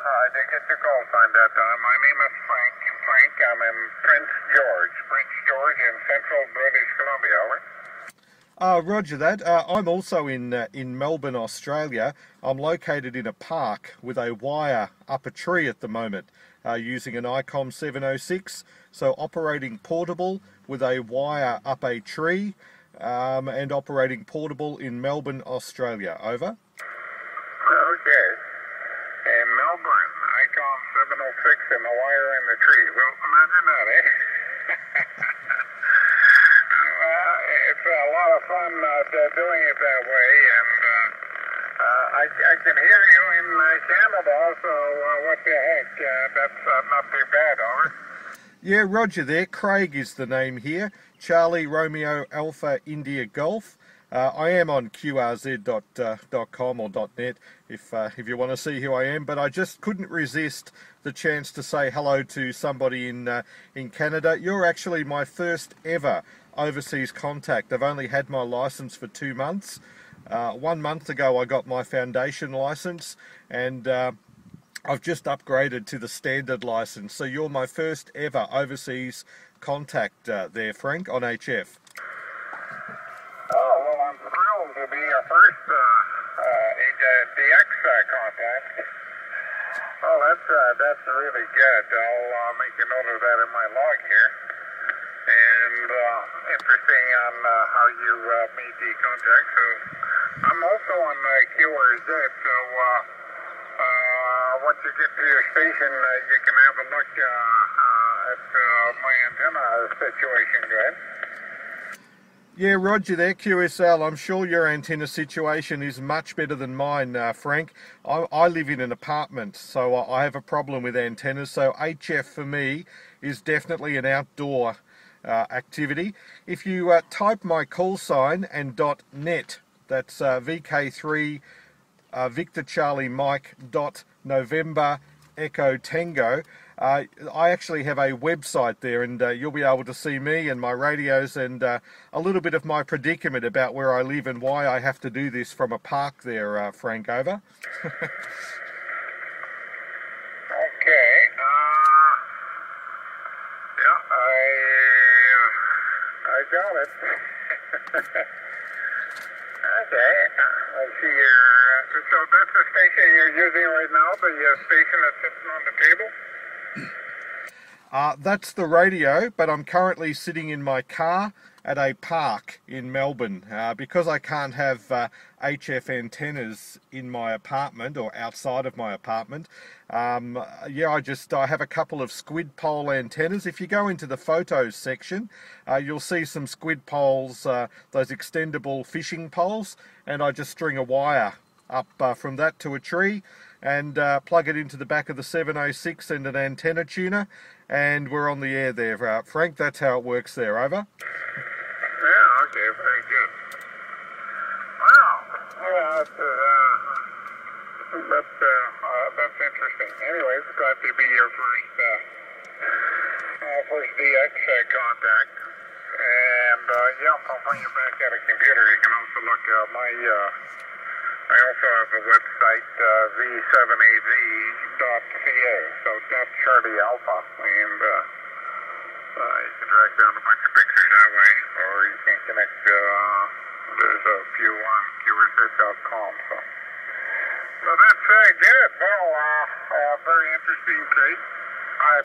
I did get your call sign that time. My name is Frank. Frank, I'm in Prince George in central British Columbia, over. Roger that. I'm also in Melbourne, Australia. I'm located in a park with a wire up a tree at the moment using an ICOM 706. So operating portable with a wire up a tree and operating portable in Melbourne, Australia. Over. Okay. In Melbourne, ICOM 706 and the wire in the tree. Well, imagine that, eh? It's a lot of fun doing it that way, and I can hear you in Canada, so what the heck, that's not too bad, over. Yeah, roger there. Craig is the name here. Charlie Romeo Alpha India Golf. I am on qrz.com or .net if you want to see who I am, but I just couldn't resist the chance to say hello to somebody in Canada. You're actually my first ever overseas contact. I've only had my license for 2 months. 1 month ago I got my foundation license, and I've just upgraded to the standard license. So you're my first ever overseas contact there, Frank, on HF. Oh, well, I'm thrilled to be your first DX contact. Oh, that's really good. I'll make a note of that in my log here. And interesting on how you meet the contact. So I'm also on QRZ, so once you get to your station, you can have a look at my antenna situation. Go ahead. Yeah, roger there, QSL. I'm sure your antenna situation is much better than mine, Frank. I live in an apartment, so I have a problem with antennas. So HF for me is definitely an outdoor activity. If you type my call sign and .net, that's VK3 Victor Charlie Mike November Echo Tango. I actually have a website there, and you'll be able to see me and my radios and a little bit of my predicament about where I live and why I have to do this from a park there, Frank, over. Okay. Yeah, I got it. Okay. I see so that's the station you're using right now, the station that's sitting on the table? That's the radio, but I'm currently sitting in my car at a park in Melbourne because I can't have HF antennas in my apartment or outside of my apartment. Yeah, I have a couple of squid pole antennas. If you go into the photos section, you'll see some squid poles, those extendable fishing poles, and I just string a wire up from that to a tree and plug it into the back of the 706 and an antenna tuner, and we're on the air there, Frank. That's how it works there, over. Yeah, okay, very good. Wow, yeah, that's interesting. Anyways, glad to be your first DX contact. And yeah, when you're back at a computer, you can also look at I also have a website, v7az.ca, so that's Charlie Alpha, and you can drag down a bunch of pictures that way, or you can connect, there's a few on qrz.com, so that's good. Well, very interesting case.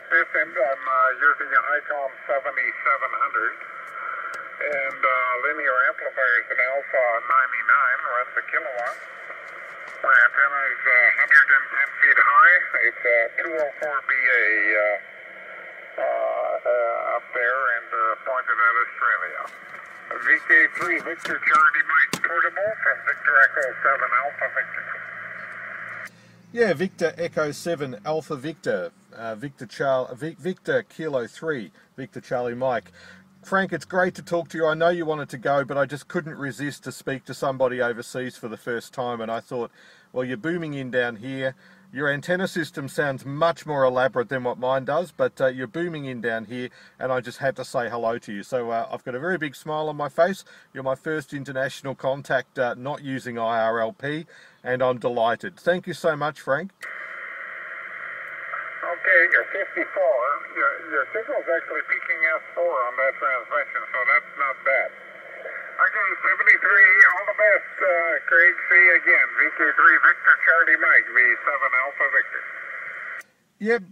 At this end, I'm using an ICOM 7700. And linear amplifiers in Alpha 99 runs a kilowatt. My antenna is 110 feet high. It's 204 BA up there and pointed at Australia. VK3 Victor Charlie Mike portable from Victor Echo 7 Alpha Victor. Yeah, Victor Echo 7 Alpha Victor, Victor Kilo 3, Victor Charlie Mike. Frank, it's great to talk to you. I know you wanted to go, but I just couldn't resist to speak to somebody overseas for the first time, and I thought, well, you're booming in down here. Your antenna system sounds much more elaborate than what mine does, but you're booming in down here, and I just had to say hello to you. So I've got a very big smile on my face. You're my first international contact not using IRLP, and I'm delighted. Thank you so much, Frank. Okay, you're 54. Your signal's actually peaking S4 on that transmission, so that's not bad. Okay, 73, all the best, Craig. See you again. VK3 Victor Charlie Mike, V7 Alpha Victor. Yep,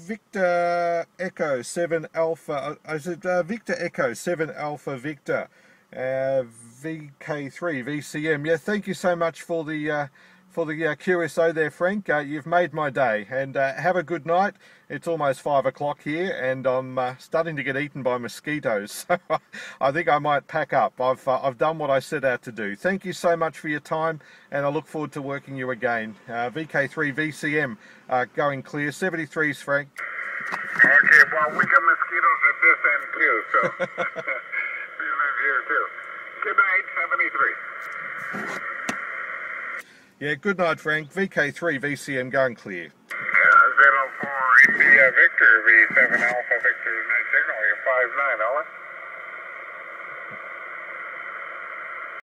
Victor Echo 7 Alpha, is it Victor Echo 7 Alpha Victor, VK3 VCM. Yeah, thank you so much for the QSO there, Frank. You've made my day, and have a good night. It's almost 5 o'clock here, and I'm starting to get eaten by mosquitoes, so I think I might pack up. I've done what I set out to do. Thank you so much for your time, and I look forward to working you again. VK3 VCM going clear. 73s, Frank. Okay, well, we got mosquitoes at this end too, so we live here too. Good night, 73. Yeah, good night, Frank. VK3 VCM going clear. 04 India Victor, V7 Alpha Victor, nice signal. You're 5'9", Alice.